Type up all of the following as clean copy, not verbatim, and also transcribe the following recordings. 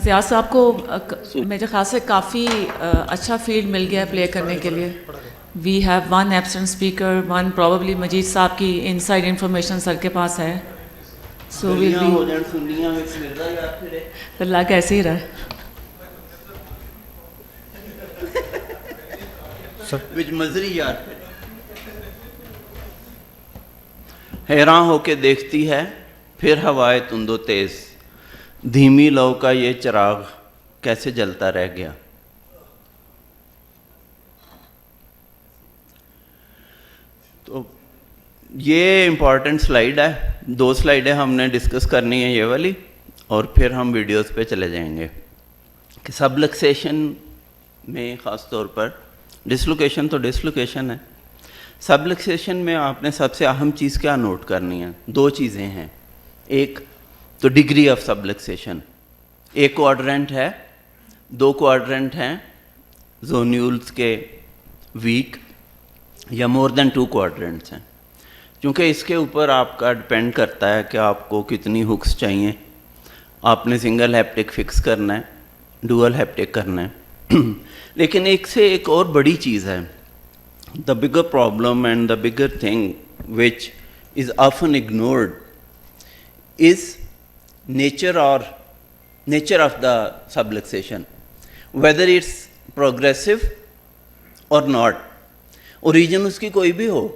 زیاد صاحب کو میرے خیال سے کافی اچھا فیلڈ مل گیا ہے پلے کرنے کے لیے. We have one absent speaker, one probably Majeed Sahib کی ان سائڈ انفارمیشن سر کے پاس ہے. سو ویل بی اللہ کا ایسے ہی رہا. حیران ہو کے دیکھتی ہے پھر ہوائے تند و تیز, دھیمی لو کا یہ چراغ کیسے جلتا رہ گیا. تو یہ امپورٹنٹ سلائیڈ ہے, 2 سلائیڈیں ہم نے ڈسکس کرنی ہے, یہ والی, اور پھر ہم ویڈیوز پہ چلے جائیں گے. کہ سبلکسیشن میں خاص طور پر ڈسلوکیشن تو ڈسلوکیشن ہے, سبلکسیشن میں آپ نے سب سے اہم چیز کیا نوٹ کرنی ہے؟ 2 چیزیں ہیں. ایک تو ڈگری آف سبلکسیشن, ایک کوارڈرنٹ ہے, 2 کوارڈرنٹ ہیں زونیولز کے ویک, یا مور دین 2 کوارڈرنٹس ہیں. کیونکہ اس کے اوپر آپ کا ڈپینڈ کرتا ہے کہ آپ کو کتنی ہکس چاہیے. آپ نے سنگل ہیپٹک فکس کرنا ہے, ڈوئل ہیپٹک کرنا ہے. لیکن ایک سے ایک اور بڑی چیز ہے, the bigger problem and the bigger thing which is often ignored is nature of the subluxation, whether it's progressive or not. origin اس کی کوئی بھی ہو,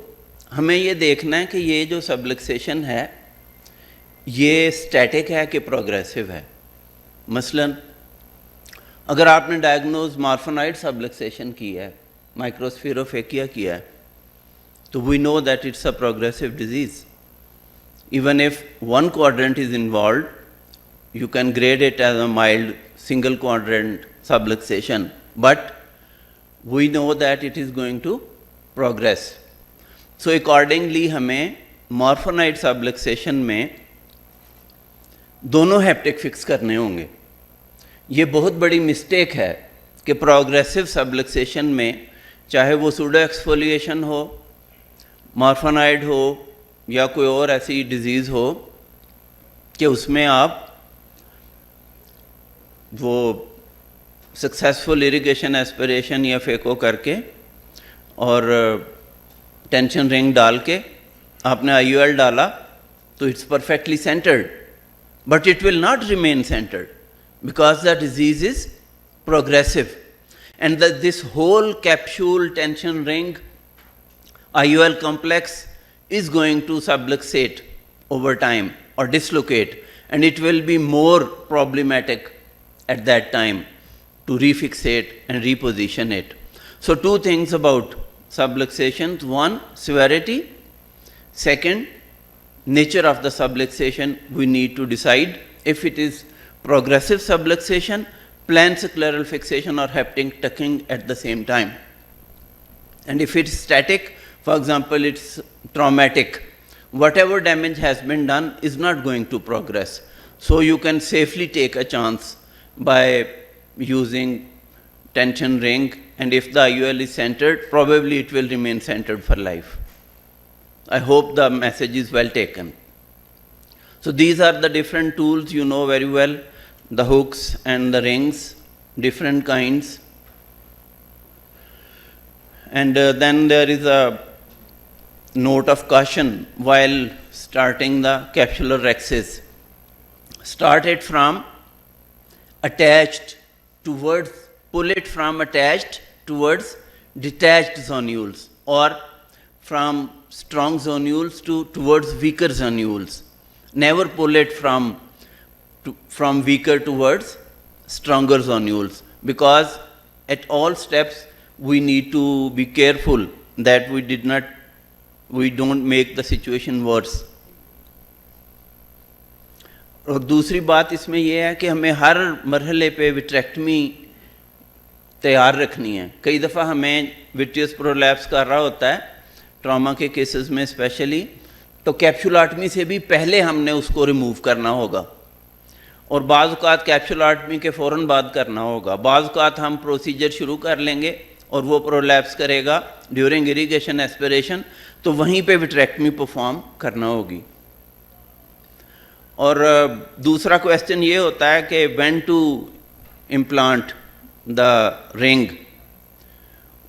ہمیں یہ دیکھنا ہے کہ یہ جو سبلکسیشن ہے یہ اسٹیٹک ہے کہ پروگریسو ہے. مثلاً اگر آپ نے ڈائگنوز مارفنائڈ سبلکسیشن کی ہے, مائکروسفیروفیکیا کیا ہے, تو we know that it's a progressive disease. Even if 1 quadrant is involved, you can grade it as a mild single quadrant subluxation, but we know that it is going to progress. So accordingly ہمیں مارفنائڈ سبلکسیشن میں دونوں haptic fix کرنے ہوں گے. یہ بہت بڑی mistake ہے کہ پروگریسو سبلکسیشن میں, چاہے وہ سوڈو ایکسفولیشن ہو, مارفنائڈ ہو, یا کوئی اور ایسی ڈیزیز ہو, کہ اس میں آپ وہ سکسیسفل اریگیشن ایسپریشن یا فیکو کر کے اور ٹینشن رنگ ڈال کے آپ نے آئی یو ایل ڈالا تو it's perfectly centered, but it will not remain centered because the disease is progressive, and this whole capsule tension ring IOL complex is going to subluxate over time or dislocate, and it will be more problematic at that time to refixate and reposition it. So 2 things about subluxation: 1, severity; 2, nature of the subluxation. We need to decide if it is progressive subluxation, planned scleral fixation, or haptic tucking at the same time. And if it's static, for example, it's traumatic, whatever damage has been done is not going to progress. So you can safely take a chance by using tension ring, and if the IOL is centered, probably it will remain centered for life. I hope the message is well taken. So these are the different tools you know very well, the hooks and the rings, different kinds. And then there is a note of caution while starting the capsular rhexis. Start it from attached towards, pull it from attached towards detached zonules, or from strong zonules towards weaker zonules. Never pull it from weaker towards stronger zonules, because at all steps we need to be careful that we don't make the situation worse. اور دوسری بات اس میں یہ ہے کہ ہمیں ہر مرحلے پہ وٹریکٹمی تیار رکھنی ہے. کئی دفعہ ہمیں وٹریس پرولیپس کر رہا ہوتا ہے ٹراما کے کیسز میں اسپیشلی, تو کیپسولاٹمی سے بھی پہلے ہم نے اس کو ریموو کرنا ہوگا, اور بعض اوقات کیپسولاٹمی کے فوراً بعد کرنا ہوگا. بعض اوقات ہم پروسیجر شروع کر لیں گے اور وہ پرولیپس کرے گا ڈیورنگ اریگیشن ایسپریشن, تو وہیں پہ وٹریکٹمی پرفارم کرنا ہوگی. اور دوسرا کویسچن یہ ہوتا ہے کہ وین ٹو امپلانٹ دا رنگ.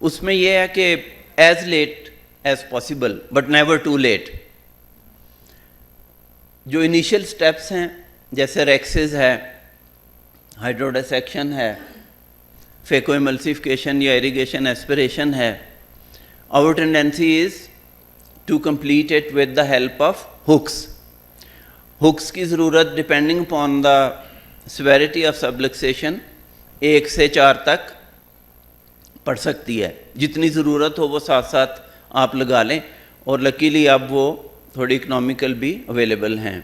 اس میں یہ ہے کہ as late as possible but never too late. جو انیشیل سٹیپس ہیں جیسے ریکسز ہے, ہائیڈروڈیسیکشن ہے, فیکو ایملسیفیکیشن یا ایریگیشن ایسپریشن ہے, our tendency is to complete it with the help of hooks. hooks کی ضرورت depending upon the severity of subluxation 1 سے 4 تک پڑ سکتی ہے. جتنی ضرورت ہو وہ ساتھ ساتھ آپ لگا لیں, اور لکیلی اب وہ تھوڑی اکنامیکل بھی اویلیبل ہیں.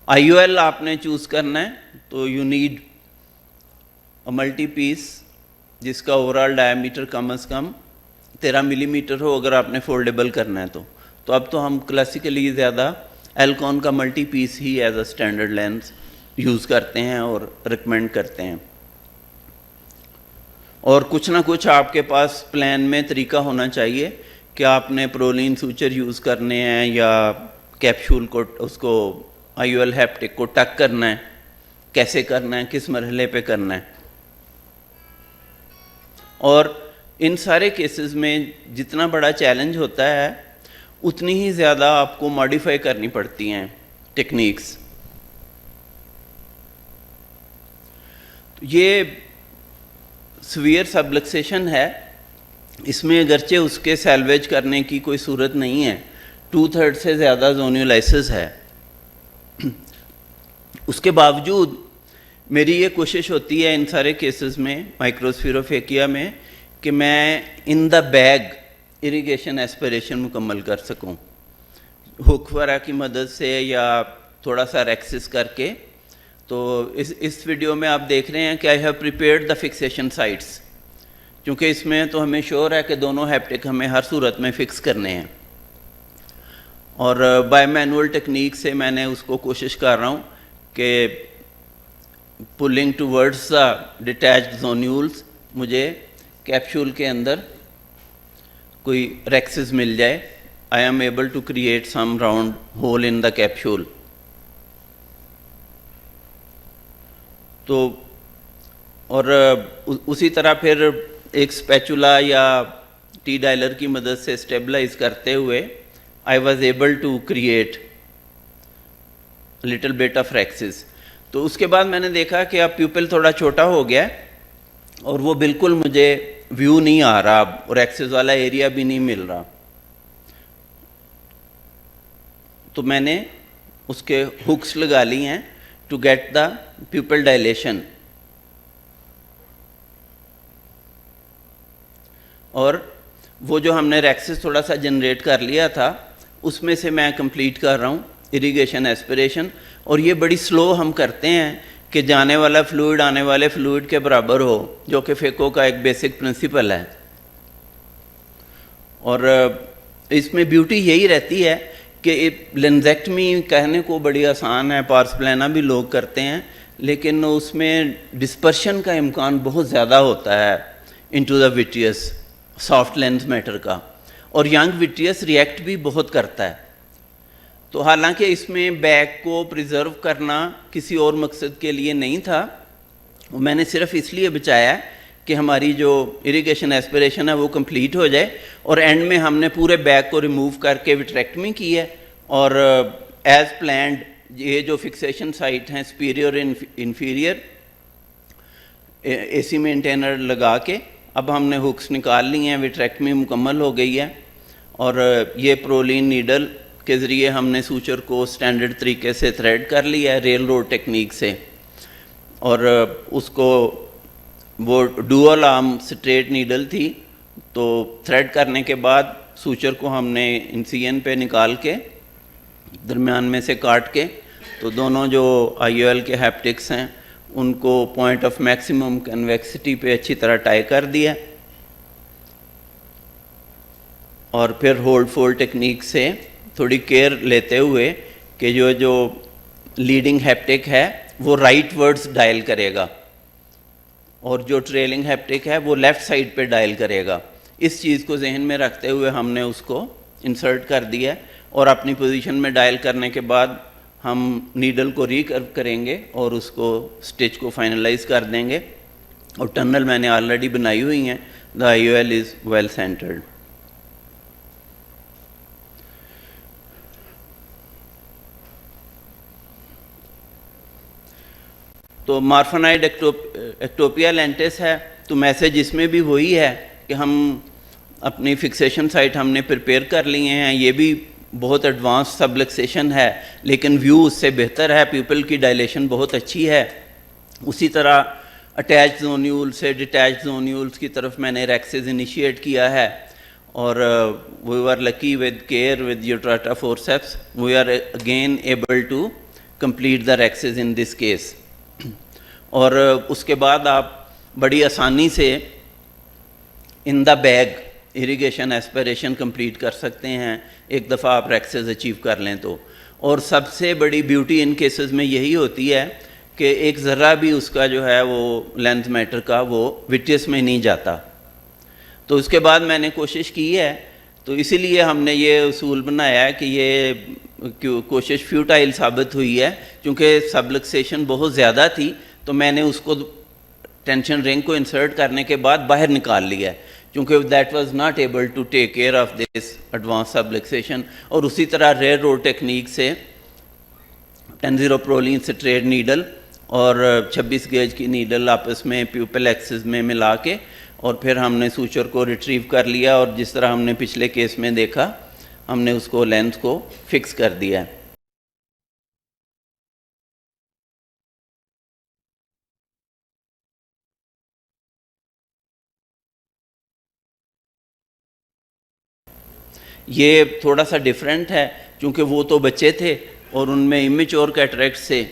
آئی او ایل آپ نے چوز کرنا ہے تو یو نیڈ ملٹی پیس جس کا اوور آل ڈائیمیٹر کم از کم 13 ملی میٹر ہو اگر آپ نے فولڈیبل کرنا ہے تو اب تو ہم کلاسیکلی زیادہ ایلکون کا ملٹی پیس ہی as a standard lens use کرتے ہیں اور ریکمینڈ کرتے ہیں. اور کچھ نہ کچھ آپ کے پاس پلان میں طریقہ ہونا چاہیے کہ آپ نے پرولین سوچر یوز کرنے ہیں یا کیپشول کو اس کو آئی او ایل ہیپٹک کو ٹک کرنا ہے, کیسے کرنا ہے, کس مرحلے پہ کرنا ہے. اور ان سارے کیسز میں جتنا بڑا چیلنج ہوتا ہے اتنی ہی زیادہ آپ کو ماڈیفائی کرنی پڑتی ہیں ٹیکنیکس. یہ سویئر سبلکسیشن ہے, اس میں اگرچہ اس کے سیلویج کرنے کی کوئی صورت نہیں ہے, 2/3 سے زیادہ زونیولائسس ہے. اس کے باوجود میری یہ کوشش ہوتی ہے ان سارے کیسز میں مائکروسفیروفیکیا میں کہ میں ان دا بیگ اریگیشن ایسپریشن مکمل کر سکوں, ہک وغیرہ کی مدد سے یا تھوڑا سا ریکسس کر کے. تو اس ویڈیو میں آپ دیکھ رہے ہیں کہ I have prepared the fixation sites, کیونکہ اس میں تو ہمیں شور ہے کہ دونوں ہیپٹک ہمیں ہر صورت میں فکس کرنے ہیں. اور بائی مینول ٹیکنیک سے میں نے اس کو کوشش کر رہا ہوں کہ پلنگ ٹوورڈز دا ڈیٹیچڈ زونیولز مجھے کیپشول کے اندر کوئی ریکسز مل جائے. I am able to create some round hole in the capsule. تو اور اسی طرح پھر ایک اسپیچولا یا ٹی ڈائلر کی مدد سے اسٹیبلائز کرتے ہوئے I was able to create little bit of rhexis. تو اس کے بعد میں نے دیکھا کہ اب پیپل تھوڑا چھوٹا ہو گیا اور وہ بالکل مجھے ویو نہیں آ رہا, اب ریکسز والا ایریا بھی نہیں مل رہا. تو میں نے اس کے ہکس لگا لی ہیں to get the pupil dilation. اور وہ جو ہم نے ریکسز تھوڑا سا جنریٹ کر لیا تھا اس میں سے میں کمپلیٹ کر رہا ہوں اریگیشن ایسپریشن. اور یہ بڑی سلو ہم کرتے ہیں کہ جانے والا فلوئڈ آنے والے فلوئڈ کے برابر ہو, جو کہ فیکو کا ایک بیسک پرنسپل ہے. اور اس میں بیوٹی یہی رہتی ہے کہ لینزیکٹمی کہنے کو بڑی آسان ہے, پارس پلانا بھی لوگ کرتے ہیں, لیکن اس میں ڈسپرشن کا امکان بہت زیادہ ہوتا ہے into the vitreous soft lens matter کا, اور ینگ وٹریس ریئیکٹ بھی بہت کرتا ہے. تو حالانکہ اس میں بیک کو پریزرو کرنا کسی اور مقصد کے لیے نہیں تھا, میں نے صرف اس لیے بچایا کہ ہماری جو اریگیشن ایسپریشن ہے وہ کمپلیٹ ہو جائے, اور اینڈ میں ہم نے پورے بیک کو ریموو کر کے وٹریکٹمی کی ہے. اور ایز پلانڈ یہ جو فکسیشن سائٹ ہیں سپیریور انفیریئر اے سی مینٹینر لگا کے اب ہم نے ہکس نکال لی ہیں, وٹریکٹمی مکمل ہو گئی ہے. اور یہ پرولین نیڈل کے ذریعے ہم نے سوچر کو سٹینڈرڈ طریقے سے تھریڈ کر لیا ہے ریل روڈ ٹیکنیک سے, اور اس کو وہ ڈوئل آرم سٹریٹ نیڈل تھی, تو تھریڈ کرنے کے بعد سوچر کو ہم نے انسین پہ نکال کے درمیان میں سے کاٹ کے, تو دونوں جو آئی او ایل کے ہیپٹکس ہیں ان کو پوائنٹ آف میکسیمم کنویکسٹی پہ اچھی طرح ٹائی کر دیا. اور پھر ہولڈ فولڈ ٹیکنیک سے تھوڑی کیئر لیتے ہوئے کہ جو لیڈنگ ہیپٹک ہے وہ رائٹ ورڈز ڈائل کرے گا اور جو ٹریلنگ ہیپٹک ہے وہ لیفٹ سائڈ پہ ڈائل کرے گا. اس چیز کو ذہن میں رکھتے ہوئے ہم نے اس کو انسرٹ کر دیا, اور اپنی پوزیشن میں ڈائل کرنے کے بعد ہم نیڈل کو ریکرو کریں گے اور اس کو اسٹچ کو فائنلائز کر دیں گے. اور ٹنل میں نے آلریڈی بنائی ہوئی ہیں. دا IOL از ویل سینٹرڈ. تو مارفنائڈ ایکٹوپیا لینٹس ہے, تو میسج اس میں بھی وہی ہے کہ ہم اپنی فکسیشن سائٹ ہم نے پریپیئر کر لیے ہیں. یہ بھی بہت ایڈوانس سبلکسیشن ہے لیکن ویو اس سے بہتر ہے, پیپل کی ڈائلیشن بہت اچھی ہے. اسی طرح اٹیچ زونیول سے ڈیٹیچ زونیولز کی طرف میں نے ریکسز انیشیٹ کیا ہے, اور we are lucky with care with Utrata forceps we are again able to complete the rhexis in this case. اور اس کے بعد آپ بڑی آسانی سے in the bag irrigation aspiration complete کر سکتے ہیں ایک دفعہ آپ ریکسز اچیو کر لیں تو. اور سب سے بڑی بیوٹی ان کیسز میں یہی ہوتی ہے کہ ایک ذرہ بھی اس کا جو ہے وہ لینتھ میٹر کا وہ وٹیس میں نہیں جاتا. تو اس کے بعد میں نے کوشش کی ہے, تو اسی لیے ہم نے یہ اصول بنایا ہے کہ یہ کوشش فیوٹائل ثابت ہوئی ہے کیونکہ سبلکسیشن بہت زیادہ تھی, تو میں نے اس کو ٹینشن رنگ کو انسرٹ کرنے کے بعد باہر نکال لیا ہے کیونکہ that was not able to take care of this advance subluxation. اور اسی طرح ریئر روڈ ٹیکنیک سے 10-0 پرولین سٹریٹ نیڈل اور 26 گیج کی نیڈل آپس میں پیوپل ایکسس میں ملا کے اور پھر ہم نے سوچر کو ریٹریو کر لیا, اور جس طرح ہم نے پچھلے کیس میں دیکھا ہم نے اس کو لینتھ کو فکس کر دیا ہے. یہ تھوڑا سا ڈیفرنٹ ہے چونکہ وہ تو بچے تھے اور ان میں امیچور کیٹریکٹس سے,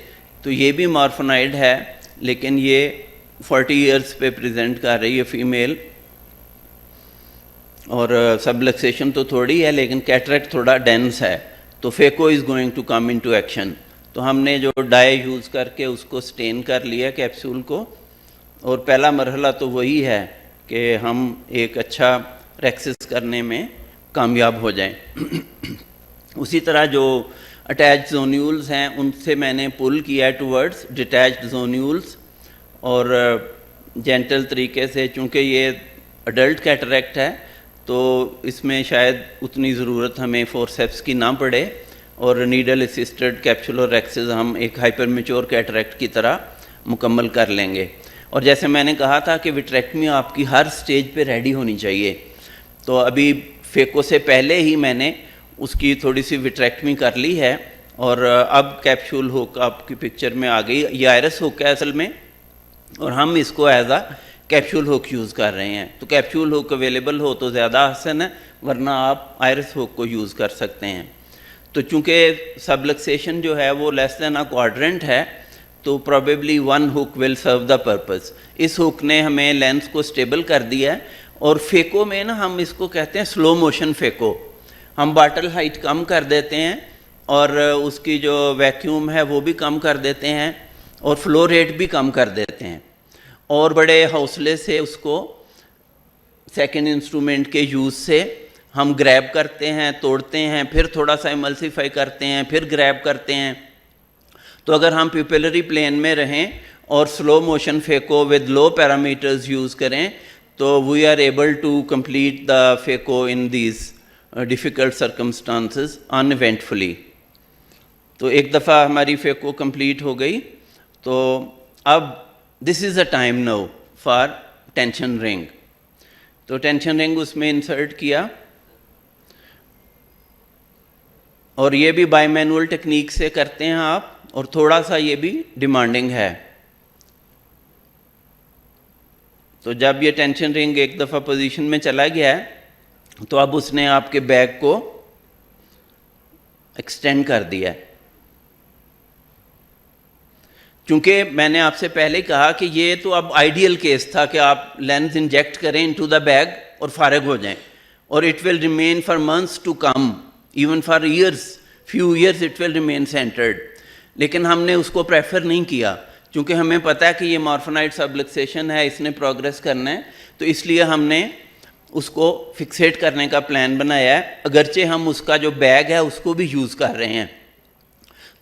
تو یہ بھی مارفنائڈ ہے لیکن یہ 40 ایئرس پہ پریزنٹ کر رہی ہے فیمیل, اور سبلکسیشن تو تھوڑی ہے لیکن کیٹریکٹ تھوڑا ڈینس ہے. تو phaco is going to come in to action. تو ہم نے جو ڈائی یوز کر کے اس کو سٹین کر لیا کیپسول کو, اور پہلا مرحلہ تو وہی ہے کہ ہم ایک اچھا ریکسس کرنے میں کامیاب ہو جائیں. اسی طرح جو اٹیچ زونیولز ہیں ان سے میں نے پل کیا ٹورڈز ڈیٹیچڈ زونیولز, اور جینٹل طریقے سے, چونکہ یہ اڈلٹ کیٹریکٹ ہے تو اس میں شاید اتنی ضرورت ہمیں فورسیپس کی نہ پڑے, اور نیڈل اسسٹڈ کیپسولر ریکسز ہم ایک ہائپر میچور کیٹریکٹ کی طرح مکمل کر لیں گے. اور جیسے میں نے کہا تھا کہ وٹریکٹمی آپ کی ہر سٹیج پہ ریڈی ہونی چاہیے, تو ابھی فیکو سے پہلے ہی میں نے اس کی تھوڑی سی وٹریکٹمی کر لی ہے, اور اب کیپسول ہوک آپ کی پکچر میں آ گئی. یہ آئرس ہوک ہے اصل میں, اور ہم اس کو ایز اے کیپسول ہوک یوز کر رہے ہیں. تو کیپسول ہوک اویلیبل ہو تو زیادہ احسن ہے, ورنہ آپ آئرس ہوک کو یوز کر سکتے ہیں. تو چونکہ سبلکسیشن جو ہے وہ لیس دین اے کوارڈرنٹ ہے, تو probably 1 ہوک will serve the purpose. اس ہوک نے ہمیں لینس کو سٹیبل کر دیا ہے. اور فیکو میں نا ہم اس کو کہتے ہیں سلو موشن فیکو. ہم باٹل ہائٹ کم کر دیتے ہیں اور اس کی جو ویکیوم ہے وہ بھی کم کر دیتے ہیں, اور فلو ریٹ بھی کم کر دیتے ہیں, اور بڑے حوصلے سے اس کو سیکنڈ انسٹرومنٹ کے یوز سے ہم گریب کرتے ہیں, توڑتے ہیں, پھر تھوڑا سا ایملسیفائی کرتے ہیں, پھر گریب کرتے ہیں. تو اگر ہم پیپلری پلین میں رہیں اور slow motion phaco with low parameters use کریں تو we are able to complete the phaco in these difficult circumstances uneventfully. تو ایک دفعہ ہماری فیکو کمپلیٹ ہو گئی, تو اب this is a time now for tension ring. تو ٹینشن رنگ اس میں انسرٹ کیا, اور یہ بھی بائی مینول ٹیکنیک سے کرتے ہیں آپ, اور تھوڑا سا یہ بھی ڈیمانڈنگ ہے. تو جب یہ ٹینشن رنگ ایک دفعہ پوزیشن میں چلا گیا ہے تو اب اس نے آپ کے بیک کو ایکسٹینڈ کر دیا ہے. چونکہ میں نے آپ سے پہلے کہا کہ یہ تو اب آئیڈیل کیس تھا کہ آپ لینس انجیکٹ کریں انٹو دا بیگ اور فارغ ہو جائیں, اور it will remain for months to come, even for years, few years it will remain centered. لیکن ہم نے اس کو پریفر نہیں کیا کیونکہ ہمیں پتہ ہے کہ یہ مارفنائڈ سبلکسیشن ہے, اس نے پروگریس کرنا ہے, تو اس لیے ہم نے اس کو فکسیٹ کرنے کا پلان بنایا ہے, اگرچہ ہم اس کا جو بیگ ہے اس کو بھی یوز کر رہے ہیں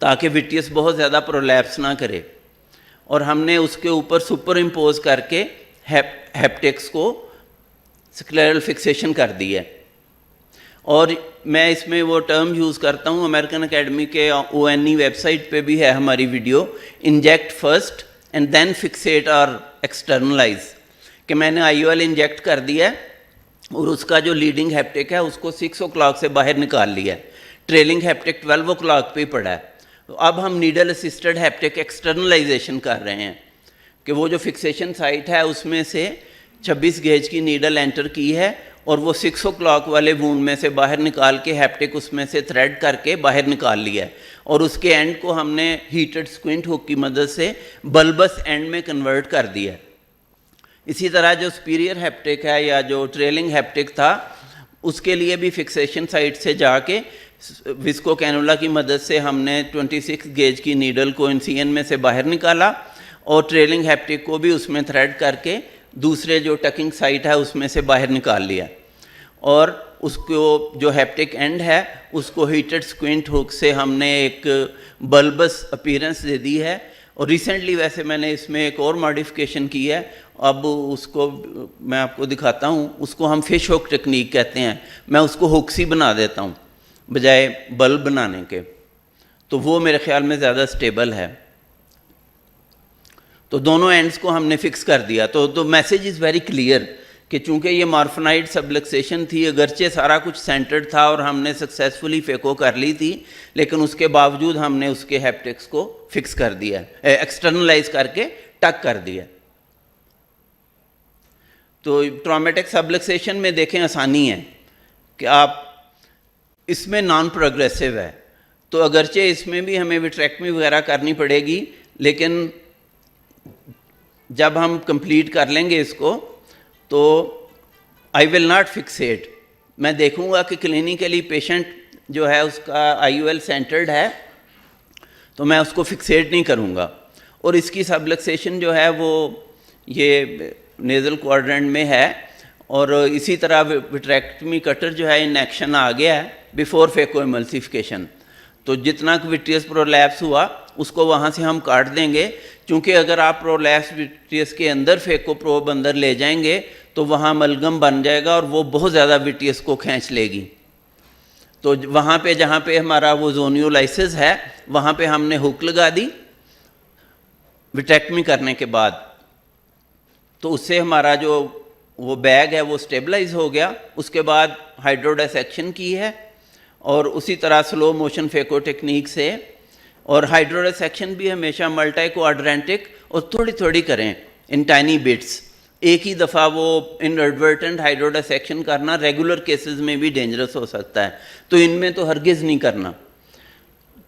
تاکہ وٹیس بہت زیادہ پرولیپس نہ کرے. اور ہم نے اس کے اوپر سپر امپوز کر کے ہیپٹکس کو سکلیرل فکسیشن کر دی ہے. اور میں اس میں وہ ٹرم یوز کرتا ہوں, امریکن اکیڈمی کے ONE ویب سائٹ پہ بھی ہے ہماری video, inject first and then fixate اور ایکسٹرنلائز, کہ میں نے IOL انجیکٹ کر دیا ہے اور اس کا جو لیڈنگ ہیپٹک ہے اس کو 6 o'clock سے باہر نکال لیا ہے, ٹریلنگ ہیپٹک 12 o'clock پہ ہی پڑا ہے. تو اب ہم نیڈل اسسٹڈ ہیپٹک ایکسٹرنلائزیشن کر رہے ہیں کہ وہ جو فکسیشن سائٹ ہے اس میں سے 26 گیج کی نیڈل انٹر کی ہے اور وہ 6 o'clock والے وونڈ میں سے باہر نکال کے ہیپٹک اس میں سے تھریڈ کر کے باہر نکال لیا ہے, اور اس کے اینڈ کو ہم نے ہیٹڈ سکوینٹ ہک کی مدد سے بلبس اینڈ میں کنورٹ کر دیا ہے. اسی طرح جو سپیریئر ہیپٹک ہے یا جو ٹریلنگ ہیپٹک تھا اس کے لیے بھی فکسیشن سائٹ سے جا کے وسکو کینولا کی مدد سے ہم نے 26 گیج کی نیڈل کو انسین میں سے باہر نکالا اور ٹریلنگ ہیپٹک کو بھی اس میں تھریڈ کر کے دوسرے جو ٹکنگ سائٹ ہے اس میں سے باہر نکال لیا, اور اس کو جو ہیپٹک اینڈ ہے اس کو ہیٹڈ سکوینٹ ہک سے ہم نے ایک بلبس اپیرنس دے دی ہے. اور ریسنٹلی ویسے میں نے اس میں ایک اور ماڈیفکیشن کی ہے, اب اس کو میں آپ کو دکھاتا ہوں, اس کو ہم فش ہک ٹیکنیک کہتے ہیں. میں اس کو ہکس ہی بنا دیتا ہوں بجائے بلب بنانے کے, تو وہ میرے خیال میں زیادہ سٹیبل ہے. تو دونوں اینڈز کو ہم نے فکس کر دیا. تو میسیج از ویری کلیئر کہ چونکہ یہ مارفنائڈ سبلکسیشن تھی, اگرچہ سارا کچھ سینٹرڈ تھا اور ہم نے سکسیزفلی فیکو کر لی تھی, لیکن اس کے باوجود ہم نے اس کے ہیپٹکس کو فکس کر دیا, ایکسٹرنلائز کر کے ٹک کر دیا. تو ٹرامیٹک سبلکسیشن میں دیکھیں آسانی ہے کہ آپ اس میں نان پروگریسو ہے, تو اگرچہ اس میں بھی ہمیں وٹریکٹمی وغیرہ کرنی پڑے گی, لیکن جب ہم کمپلیٹ کر لیں گے اس کو تو آئی ول ناٹ فکسیٹ. میں دیکھوں گا کہ کلینیکلی پیشنٹ جو ہے اس کا IOL سینٹرڈ ہے تو میں اس کو فکسیٹ نہیں کروں گا. اور اس کی سبلکسیشن جو ہے وہ یہ نیزل کوارڈرنٹ میں ہے, اور اسی طرح وٹریکٹمی کٹر جو ہے ان ایکشن آ گیا ہے بیفور فیکو ایملسیفیکیشن. تو جتنا وٹریس پرولیپس ہوا اس کو وہاں سے ہم کاٹ دیں گے, چونکہ اگر آپ پرولیپس وٹریس کے اندر فیکو پروب اندر لے جائیں گے تو وہاں ملگم بن جائے گا اور وہ بہت زیادہ وٹریس کو کھینچ لے گی. تو وہاں پہ جہاں پہ ہمارا وہ زونیولائسس ہے وہاں پہ ہم نے ہک لگا دی وٹریکٹمی کرنے کے بعد, تو اس سے ہمارا جو وہ بیگ ہے وہ سٹیبلائز ہو گیا. اس کے بعد ہائیڈروڈیسیکشن کی ہے اور اسی طرح سلو موشن فیکو ٹیکنیک سے, اور ہائیڈروڈیسیکشن بھی ہمیشہ ملٹی کوآڈرینٹک اور تھوڑی تھوڑی کریں ان ٹائنی بٹس. ایک ہی دفعہ وہ انڈورٹنٹ ہائیڈروڈیسیکشن کرنا ریگولر کیسز میں بھی ڈینجرس ہو سکتا ہے, تو ان میں تو ہرگز نہیں کرنا.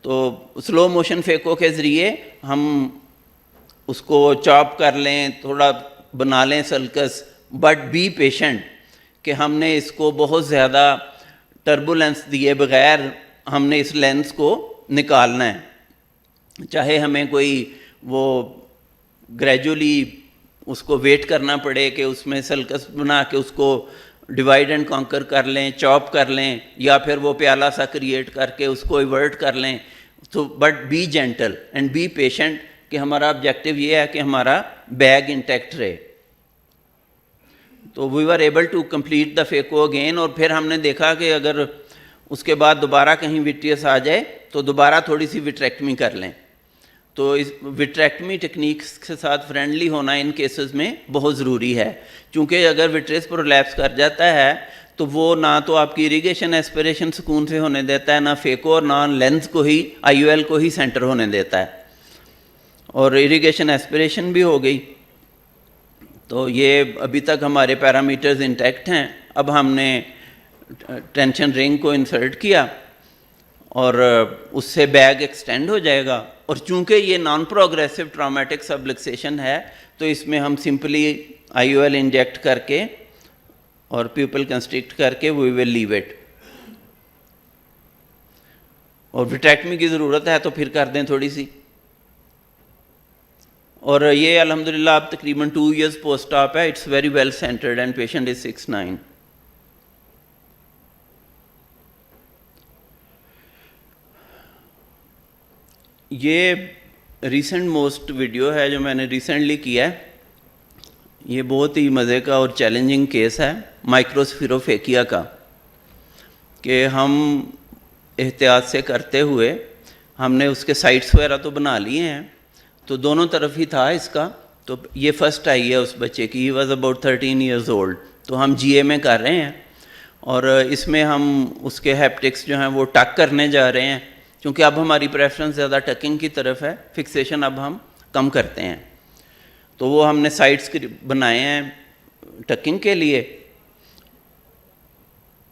تو سلو موشن فیکو کے ذریعے ہم اس کو چاپ کر لیں, تھوڑا بنا لیں سلکس, بٹ بی پیشنٹ کہ ہم نے اس کو بہت زیادہ ٹربولنس دیے بغیر ہم نے اس لینس کو نکالنا ہے. چاہے ہمیں کوئی وہ گریجولی اس کو ویٹ کرنا پڑے کہ اس میں سلکس بنا کے اس کو ڈیوائڈ اینڈ کانکر کر لیں, چاپ کر لیں, یا پھر وہ پیالہ سا کریٹ کر کے اس کو ایورٹ کر لیں. تو but be gentle and be patient کہ ہمارا آبجیکٹیو یہ ہے کہ ہمارا بیگ انٹیکٹ رہے. تو we are able to complete the phaco again. اور پھر ہم نے دیکھا کہ اگر اس کے بعد دوبارہ کہیں وٹریس آ جائے تو دوبارہ تھوڑی سی وٹریکٹمی کر لیں. تو اس وٹریکٹمی ٹیکنیکس کے ساتھ فرینڈلی ہونا ان کیسز میں بہت ضروری ہے, چونکہ اگر وٹریس پرولیپس کر جاتا ہے تو وہ نہ تو آپ کی اریگیشن ایسپریشن سکون سے ہونے دیتا ہے, نہ فیکو اور نہ لینس کو ہی IOL کو ہی سینٹر ہونے دیتا ہے, اور اریگیشن ایسپریشن بھی ہو گئی. تو یہ ابھی تک ہمارے پیرامیٹرز انٹیکٹ ہیں. اب ہم نے ٹینشن رنگ کو انسرٹ کیا اور اس سے بیگ ایکسٹینڈ ہو جائے گا, اور چونکہ یہ نان پروگریسو ٹرامیٹک سبلکسیشن ہے تو اس میں ہم سمپلی IOL انجیکٹ کر کے اور پیپل کنسٹرکٹ کر کے وی ول لیو اٹ. اور وٹریکٹمی کی ضرورت ہے تو پھر کر دیں تھوڑی سی. اور یہ الحمدللہ اب تقریباً 2 years پوسٹ آپ ہے. It's very well centered and patient is 6'9". یہ ریسنٹ موسٹ ویڈیو ہے جو میں نے ریسنٹلی کیا ہے. یہ بہت ہی مزے کا اور چیلنجنگ کیس ہے مائکروسفیروفیکیا کا, کہ ہم احتیاط سے کرتے ہوئے ہم نے اس کے سائٹس وغیرہ تو بنا لیے ہیں, تو دونوں طرف ہی تھا اس کا. تو یہ فرسٹ آئی ہے اس بچے کی, he was about 13 years old. تو ہم جی اے میں کر رہے ہیں اور اس میں ہم اس کے ہیپٹکس جو ہیں وہ ٹک کرنے جا رہے ہیں, کیونکہ اب ہماری پریفرنس زیادہ ٹکنگ کی طرف ہے, فکسیشن اب ہم کم کرتے ہیں. تو وہ ہم نے سائٹس بنائے ہیں ٹکنگ کے لیے.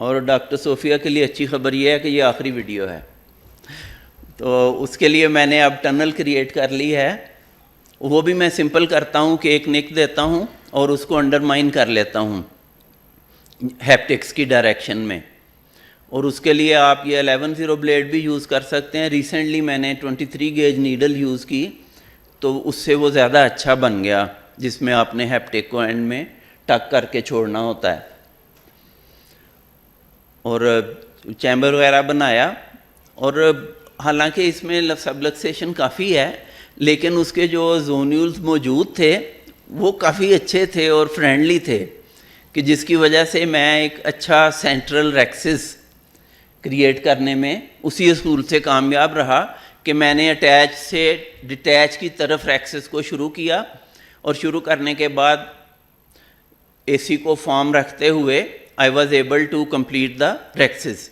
اور ڈاکٹر صوفیہ کے لیے اچھی خبر یہ ہے کہ یہ آخری ویڈیو ہے, تو اس کے لیے میں نے اب ٹنل کریٹ کر لی ہے. وہ بھی میں سمپل کرتا ہوں کہ ایک نک دیتا ہوں اور اس کو انڈرمائن کر لیتا ہوں ہیپٹکس کی ڈائریکشن میں, اور اس کے لیے آپ یہ 11-0 بلیڈ بھی یوز کر سکتے ہیں. ریسنٹلی میں نے 23 گیج نیڈل یوز کی, تو اس سے وہ زیادہ اچھا بن گیا, جس میں آپ نے ہیپٹک کو اینڈ میں ٹک کر کے چھوڑنا ہوتا ہے. اور چیمبر وغیرہ بنایا, اور حالانکہ اس میں سبلکسیشن کافی ہے, لیکن اس کے جو زونیولز موجود تھے وہ کافی اچھے تھے اور فرینڈلی تھے, کہ جس کی وجہ سے میں ایک اچھا سینٹرل ریکسس کریٹ کرنے میں اسی اصول سے کامیاب رہا کہ میں نے اٹیچ سے ڈیٹیچ کی طرف ریکسس کو شروع کیا, اور شروع کرنے کے بعد اے سی کو فارم رکھتے ہوئے I was able to complete the rexes.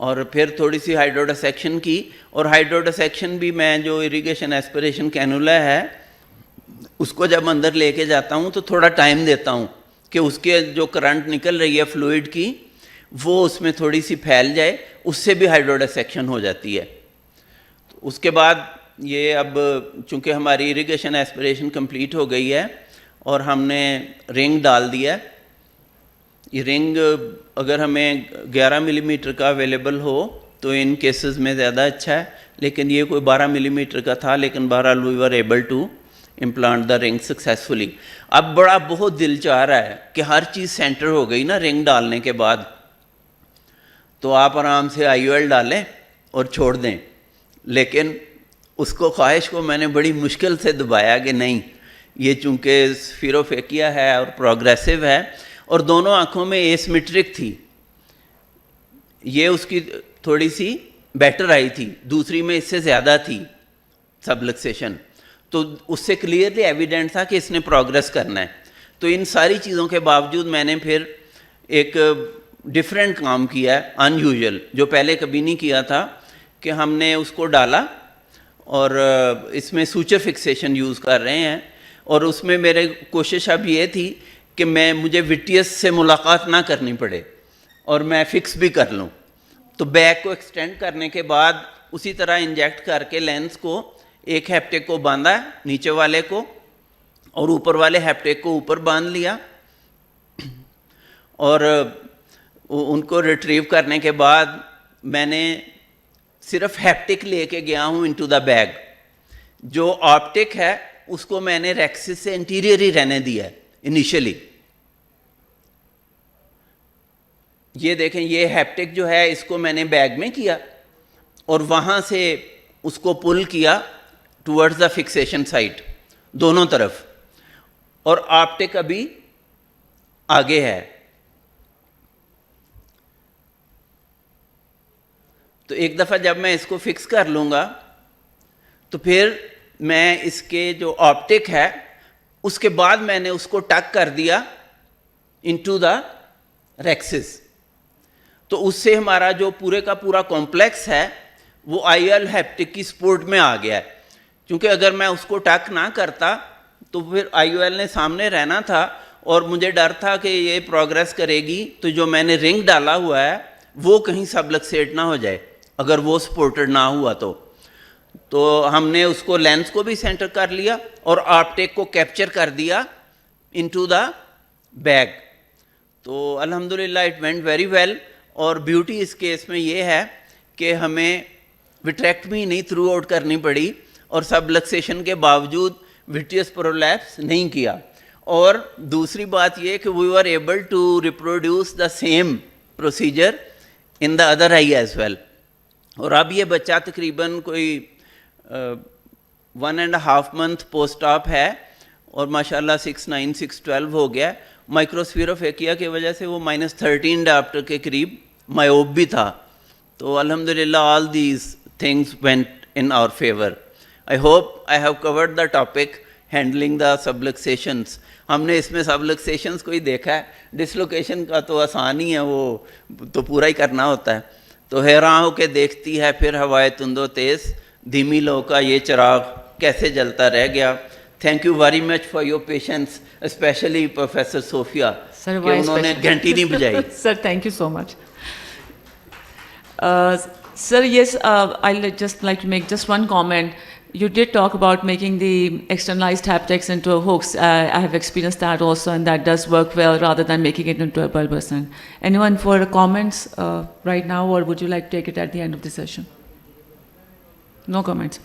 اور پھر تھوڑی سی ہائیڈرو ڈسیکشن کی, اور ہائیڈرو ڈسیکشن بھی میں جو اریگیشن ایسپریشن کینولا ہے اس کو جب اندر لے کے جاتا ہوں تو تھوڑا ٹائم دیتا ہوں کہ اس کے جو کرنٹ نکل رہی ہے فلوئڈ کی وہ اس میں تھوڑی سی پھیل جائے, اس سے بھی ہائیڈرو ڈسیکشن ہو جاتی ہے. اس کے بعد یہ اب چونکہ ہماری اریگیشن ایسپریشن کمپلیٹ ہو گئی ہے اور ہم نے رنگ ڈال دیا ہے. یہ رنگ اگر ہمیں 11 ملی میٹر کا اویلیبل ہو تو ان کیسز میں زیادہ اچھا ہے, لیکن یہ کوئی 12 ملی میٹر کا تھا, لیکن بہرحال وی ور ایبل ٹو امپلانٹ دا رنگ سکسیزفلی. اب بڑا بہت دل چاہ رہا ہے کہ ہر چیز سینٹر ہو گئی نا رنگ ڈالنے کے بعد, تو آپ آرام سے آئی او ایل ڈالیں اور چھوڑ دیں. لیکن اس کو خواہش کو میں نے بڑی مشکل سے دبایا کہ نہیں, یہ چونکہ سفیروفیکیا ہے اور پروگریسو ہے اور دونوں آنکھوں میں ایسمیٹرک تھی, یہ اس کی تھوڑی سی بیٹر آئی تھی, دوسری میں اس سے زیادہ تھی سبلکسیشن, تو اس سے کلیئرلی ایویڈنٹ تھا کہ اس نے پروگریس کرنا ہے. تو ان ساری چیزوں کے باوجود میں نے پھر ایک ڈیفرنٹ کام کیا ہے, ان یوزول, جو پہلے کبھی نہیں کیا تھا, کہ ہم نے اس کو ڈالا اور اس میں سوچر فکسیشن یوز کر رہے ہیں. اور اس میں میرے کوشش اب یہ تھی کہ مجھے وٹیس سے ملاقات نہ کرنی پڑے اور میں فکس بھی کر لوں. تو بیک کو ایکسٹینڈ کرنے کے بعد اسی طرح انجیکٹ کر کے لینس کو ایک ہیپٹک کو باندھا نیچے والے کو, اور اوپر والے ہیپٹک کو اوپر باندھ لیا, اور ان کو ریٹریو کرنے کے بعد میں نے صرف ہیپٹک لے کے گیا ہوں انٹو دا بیگ. جو آپٹک ہے اس کو میں نے ریکسس سے انٹیریئر ہی رہنے دیا ہے انیشلی. یہ دیکھیں, یہ ہیپٹک جو ہے اس کو میں نے بیگ میں کیا اور وہاں سے اس کو پل کیا ٹورڈز دا فکسیشن سائٹ دونوں طرف, اور آپٹک ابھی آگے ہے. تو ایک دفعہ جب میں اس کو فکس کر لوں گا تو پھر میں اس کے جو آپٹک ہے اس کے بعد میں نے اس کو ٹک کر دیا انٹو دا ریکسس. تو اس سے ہمارا جو پورے کا پورا کمپلیکس ہے وہ آئی ایل ہیپٹک کی سپورٹ میں آ گیا ہے. کیونکہ اگر میں اس کو ٹک نہ کرتا تو پھر آئی او ایل نے سامنے رہنا تھا, اور مجھے ڈر تھا کہ یہ پروگریس کرے گی تو جو میں نے رنگ ڈالا ہوا ہے وہ کہیں سبلکسیٹ نہ ہو جائے اگر وہ سپورٹڈ نہ ہوا تو ہم نے اس کو لینس کو بھی سینٹر کر لیا اور آپٹیک کو کیپچر کر دیا انٹو دا بیگ. تو الحمدللہ اٹ وینٹ ویری ویل. اور بیوٹی اس کیس میں یہ ہے کہ ہمیں وٹریکٹمی نہیں تھرو آؤٹ کرنی پڑی, اور سبلکسیشن کے باوجود وٹریس پرولیپس نہیں کیا. اور دوسری بات یہ کہ we are able to reproduce the same procedure in the other eye as well. اور اب یہ بچہ تقریباً کوئی 1.5 month پوسٹ آپ ہے اور ماشاء اللہ 6'9", 6'12" ہو گیا. مائکروسفیروفیکیا کی وجہ سے وہ -13 ڈاپٹر کے قریب مایوب بھی تھا. تو الحمدللہ all these things went in our favour. I hope I have covered the topic handling the subluxations. ہم نے اس میں سبلکسیشنس کو ہی دیکھا ہے, ڈسلوکیشن کا تو آسان ہی ہے, وہ تو پورا ہی کرنا ہوتا ہے. تو حیران ہو کے دیکھتی ہے پھر ہوائے تند و تیز, دھیمی لو کا یہ چراغ کیسے جلتا رہ گیا. Thank you very much for your patience, especially professor Sofia کہ انہوں نے گھنٹی نہیں بجائی. Sir, thank you so much. Sir, yes, I'd just like to make just one comment. You did talk about making the externalized haptics into hooks. I have experienced that also, and that does work well rather than making it into a bulb. Anyone for comments right now, or would you like to take it at the end of the session? No comments.